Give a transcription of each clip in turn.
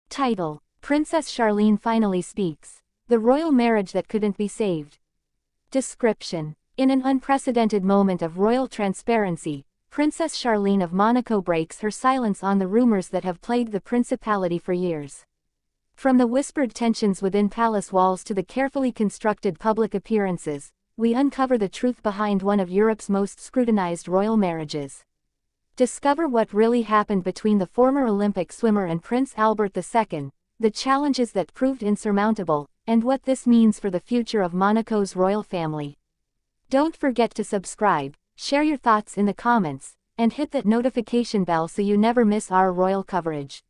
Title: Princess Charlene finally speaks. The royal marriage that couldn't be saved. Description: in an unprecedented moment of royal transparency, Princess Charlene of Monaco breaks her silence on the rumors that have plagued the principality for years. From the whispered tensions within palace walls to the carefully constructed public appearances, we uncover the truth behind one of Europe's most scrutinized royal marriages. Discover what really happened between the former Olympic swimmer and Prince Albert II, the challenges that proved insurmountable, and what this means for the future of Monaco's royal family. Don't forget to subscribe, share your thoughts in the comments, and hit that notification bell so you never miss our royal coverage.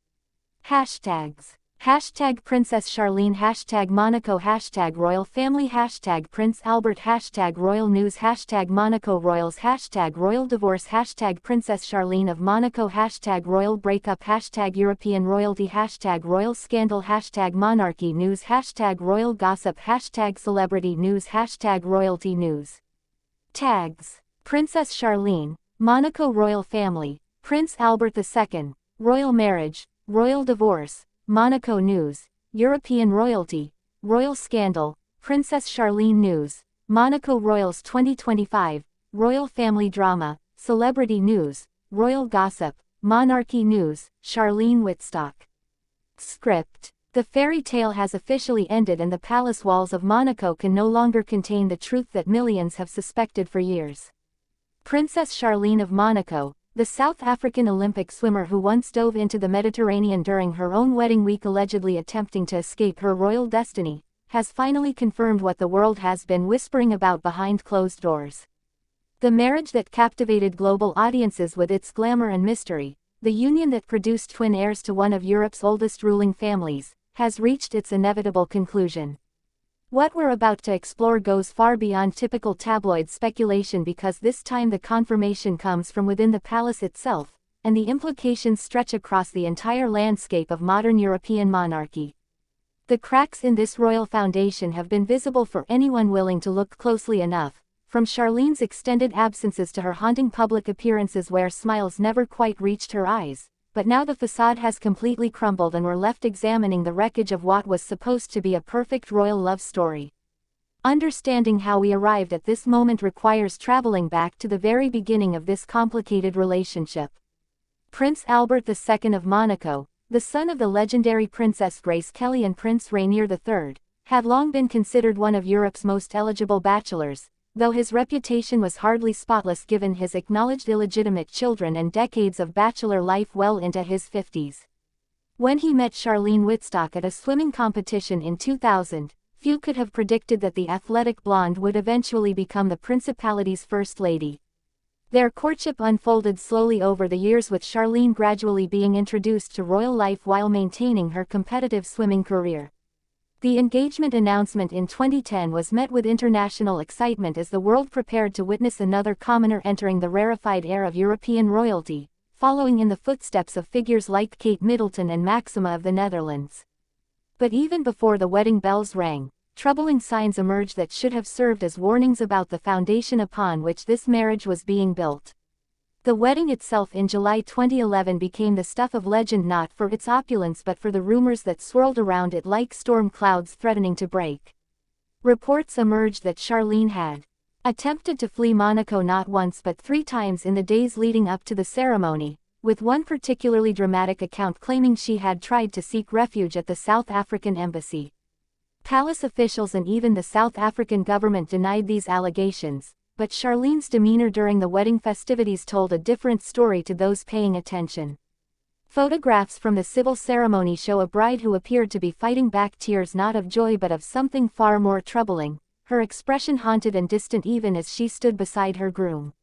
Hashtags: Hashtag Princess Charlene, Hashtag Monaco, Hashtag Royal Family, Hashtag Prince Albert, Hashtag Royal News, Hashtag Monaco Royals, Hashtag Royal Divorce, Hashtag Princess Charlene of Monaco, Hashtag Royal Breakup, Hashtag European Royalty, Hashtag Royal Scandal, Hashtag Monarchy News, Hashtag Royal Gossip, Hashtag Celebrity News, Hashtag Royalty News. Tags: Princess Charlene, Monaco Royal Family, Prince Albert II, Royal Marriage, Royal Divorce, Monaco News, European Royalty, Royal Scandal, Princess Charlene News, Monaco Royals 2025, Royal Family Drama, Celebrity News, Royal Gossip, Monarchy News, Charlene Wittstock. Script: the fairy tale has officially ended and the palace walls of Monaco can no longer contain the truth that millions have suspected for years. Princess Charlene of Monaco, the South African Olympic swimmer who once dove into the Mediterranean during her own wedding week allegedly attempting to escape her royal destiny, has finally confirmed what the world has been whispering about behind closed doors. The marriage that captivated global audiences with its glamour and mystery, the union that produced twin heirs to one of Europe's oldest ruling families, has reached its inevitable conclusion. What we're about to explore goes far beyond typical tabloid speculation because this time the confirmation comes from within the palace itself, and the implications stretch across the entire landscape of modern European monarchy. The cracks in this royal foundation have been visible for anyone willing to look closely enough, from Charlene's extended absences to her haunting public appearances where smiles never quite reached her eyes. But now the facade has completely crumbled and we're left examining the wreckage of what was supposed to be a perfect royal love story. Understanding how we arrived at this moment requires traveling back to the very beginning of this complicated relationship. Prince Albert II of Monaco, the son of the legendary Princess Grace Kelly and Prince Rainier III, had long been considered one of Europe's most eligible bachelors, though his reputation was hardly spotless given his acknowledged illegitimate children and decades of bachelor life well into his 50s. When he met Charlene Wittstock at a swimming competition in 2000, few could have predicted that the athletic blonde would eventually become the principality's first lady. Their courtship unfolded slowly over the years with Charlene gradually being introduced to royal life while maintaining her competitive swimming career. The engagement announcement in 2010 was met with international excitement as the world prepared to witness another commoner entering the rarefied era of European royalty, following in the footsteps of figures like Kate Middleton and Maxima of the Netherlands. But even before the wedding bells rang, troubling signs emerged that should have served as warnings about the foundation upon which this marriage was being built. The wedding itself in July 2011 became the stuff of legend not for its opulence but for the rumors that swirled around it like storm clouds threatening to break. Reports emerged that Charlene had attempted to flee Monaco not once but 3 times in the days leading up to the ceremony, with one particularly dramatic account claiming she had tried to seek refuge at the South African embassy. Palace officials and even the South African government denied these allegations, but Charlene's demeanor during the wedding festivities told a different story to those paying attention. Photographs from the civil ceremony show a bride who appeared to be fighting back tears not of joy but of something far more troubling, her expression haunted and distant even as she stood beside her groom.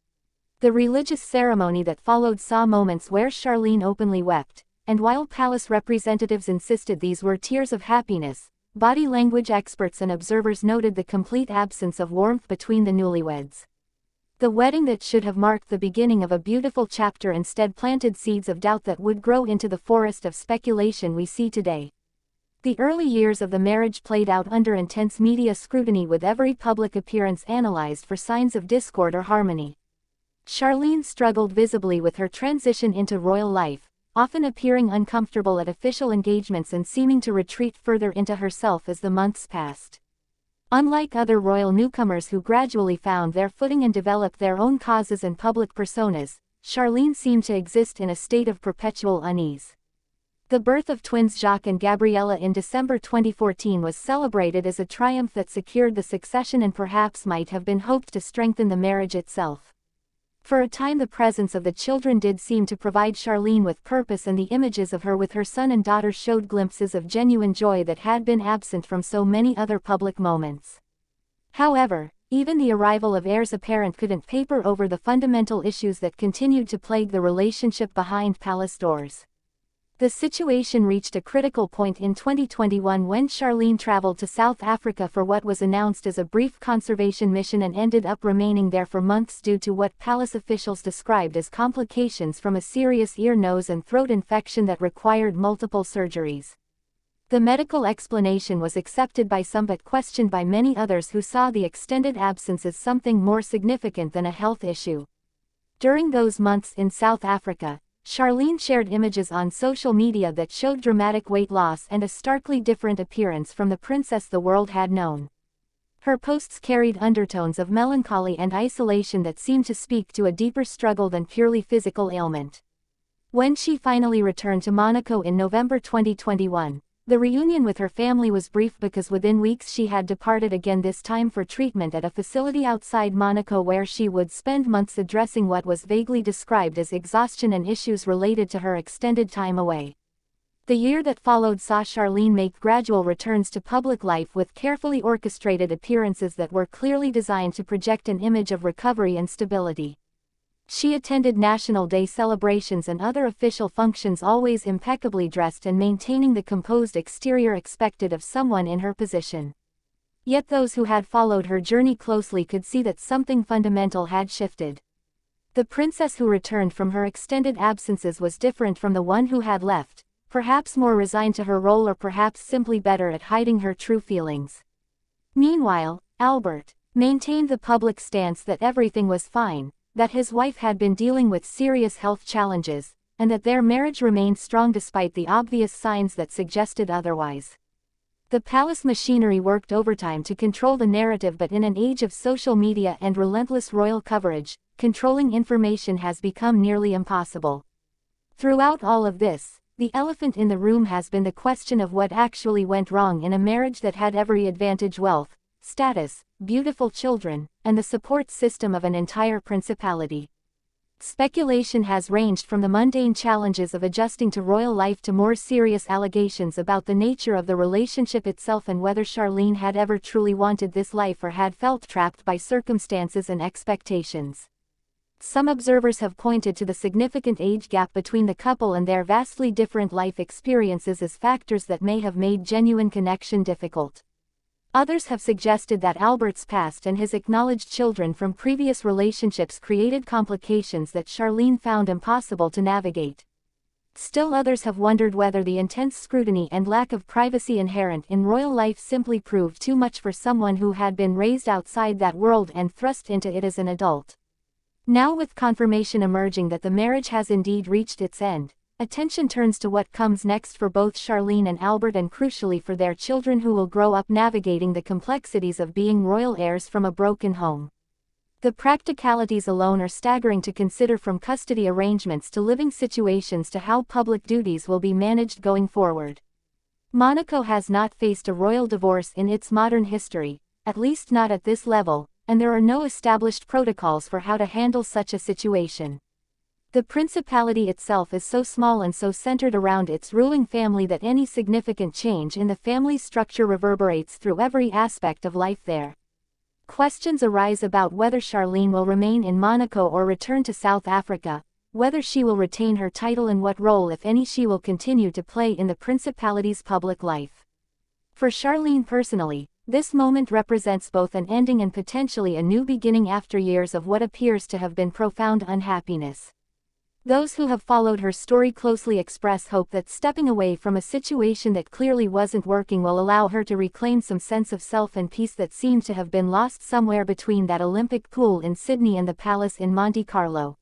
The religious ceremony that followed saw moments where Charlene openly wept, and while palace representatives insisted these were tears of happiness, body language experts and observers noted the complete absence of warmth between the newlyweds. The wedding that should have marked the beginning of a beautiful chapter instead planted seeds of doubt that would grow into the forest of speculation we see today. The early years of the marriage played out under intense media scrutiny with every public appearance analyzed for signs of discord or harmony. Charlene struggled visibly with her transition into royal life, often appearing uncomfortable at official engagements and seeming to retreat further into herself as the months passed. Unlike other royal newcomers who gradually found their footing and developed their own causes and public personas, Charlene seemed to exist in a state of perpetual unease. The birth of twins Jacques and Gabriella in December 2014 was celebrated as a triumph that secured the succession and perhaps might have been hoped to strengthen the marriage itself. For a time the presence of the children did seem to provide Charlene with purpose, and the images of her with her son and daughter showed glimpses of genuine joy that had been absent from so many other public moments. However, even the arrival of heirs apparent couldn't paper over the fundamental issues that continued to plague the relationship behind palace doors. The situation reached a critical point in 2021 when Charlene traveled to South Africa for what was announced as a brief conservation mission and ended up remaining there for months due to what palace officials described as complications from a serious ear, nose and throat infection that required multiple surgeries. The medical explanation was accepted by some but questioned by many others who saw the extended absence as something more significant than a health issue. During those months in South Africa, Charlene shared images on social media that showed dramatic weight loss and a starkly different appearance from the princess the world had known. Her posts carried undertones of melancholy and isolation that seemed to speak to a deeper struggle than purely physical ailment. When she finally returned to Monaco in November 2021, the reunion with her family was brief because within weeks she had departed again, this time for treatment at a facility outside Monaco where she would spend months addressing what was vaguely described as exhaustion and issues related to her extended time away. The year that followed saw Charlene make gradual returns to public life with carefully orchestrated appearances that were clearly designed to project an image of recovery and stability. She attended National Day celebrations and other official functions, always impeccably dressed and maintaining the composed exterior expected of someone in her position. Yet those who had followed her journey closely could see that something fundamental had shifted. The princess who returned from her extended absences was different from the one who had left, perhaps more resigned to her role or perhaps simply better at hiding her true feelings. Meanwhile, Albert maintained the public stance that everything was fine, that his wife had been dealing with serious health challenges, and that their marriage remained strong despite the obvious signs that suggested otherwise. The palace machinery worked overtime to control the narrative, but in an age of social media and relentless royal coverage, controlling information has become nearly impossible. Throughout all of this, the elephant in the room has been the question of what actually went wrong in a marriage that had every advantage: wealth, status, beautiful children, and the support system of an entire principality. Speculation has ranged from the mundane challenges of adjusting to royal life to more serious allegations about the nature of the relationship itself and whether Charlene had ever truly wanted this life or had felt trapped by circumstances and expectations. Some observers have pointed to the significant age gap between the couple and their vastly different life experiences as factors that may have made genuine connection difficult. Others have suggested that Albert's past and his acknowledged children from previous relationships created complications that Charlene found impossible to navigate. Still others have wondered whether the intense scrutiny and lack of privacy inherent in royal life simply proved too much for someone who had been raised outside that world and thrust into it as an adult. Now, with confirmation emerging that the marriage has indeed reached its end, attention turns to what comes next for both Charlene and Albert, and crucially for their children who will grow up navigating the complexities of being royal heirs from a broken home. The practicalities alone are staggering to consider, from custody arrangements to living situations to how public duties will be managed going forward. Monaco has not faced a royal divorce in its modern history, at least not at this level, and there are no established protocols for how to handle such a situation. The principality itself is so small and so centered around its ruling family that any significant change in the family structure reverberates through every aspect of life there. Questions arise about whether Charlene will remain in Monaco or return to South Africa, whether she will retain her title and what role, if any, she will continue to play in the principality's public life. For Charlene personally, this moment represents both an ending and potentially a new beginning after years of what appears to have been profound unhappiness. Those who have followed her story closely express hope that stepping away from a situation that clearly wasn't working will allow her to reclaim some sense of self and peace that seemed to have been lost somewhere between that Olympic pool in Sydney and the palace in Monte Carlo.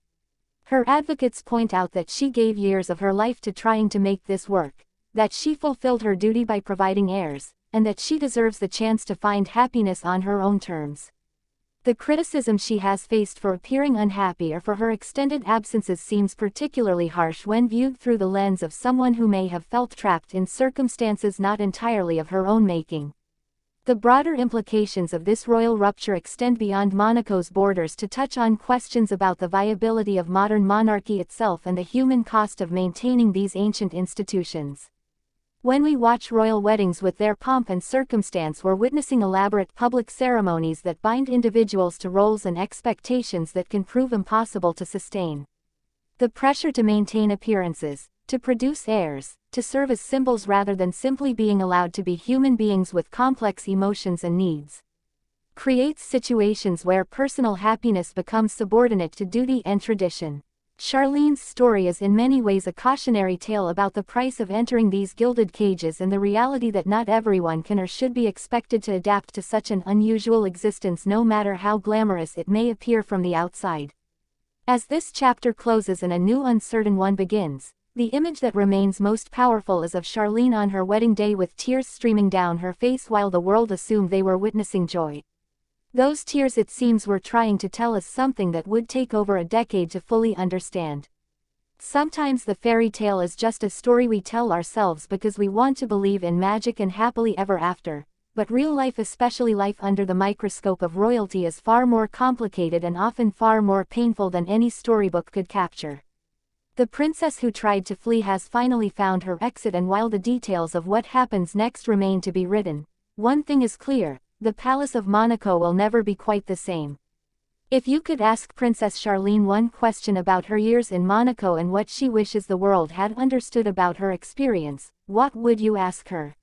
Her advocates point out that she gave years of her life to trying to make this work, that she fulfilled her duty by providing heirs, and that she deserves the chance to find happiness on her own terms. The criticism she has faced for appearing unhappy or for her extended absences seems particularly harsh when viewed through the lens of someone who may have felt trapped in circumstances not entirely of her own making. The broader implications of this royal rupture extend beyond Monaco's borders to touch on questions about the viability of modern monarchy itself and the human cost of maintaining these ancient institutions. When we watch royal weddings with their pomp and circumstance, we're witnessing elaborate public ceremonies that bind individuals to roles and expectations that can prove impossible to sustain. The pressure to maintain appearances, to produce heirs, to serve as symbols rather than simply being allowed to be human beings with complex emotions and needs, creates situations where personal happiness becomes subordinate to duty and tradition. Charlene's story is in many ways a cautionary tale about the price of entering these gilded cages and the reality that not everyone can or should be expected to adapt to such an unusual existence, no matter how glamorous it may appear from the outside. As this chapter closes and a new uncertain one begins, the image that remains most powerful is of Charlene on her wedding day with tears streaming down her face while the world assumed they were witnessing joy. Those tears, it seems, were trying to tell us something that would take over a decade to fully understand. Sometimes the fairy tale is just a story we tell ourselves because we want to believe in magic and happily ever after, but real life, especially life under the microscope of royalty, is far more complicated and often far more painful than any storybook could capture. The princess who tried to flee has finally found her exit, and while the details of what happens next remain to be written, one thing is clear: the Palace of Monaco will never be quite the same. If you could ask Princess Charlene one question about her years in Monaco and what she wishes the world had understood about her experience, what would you ask her?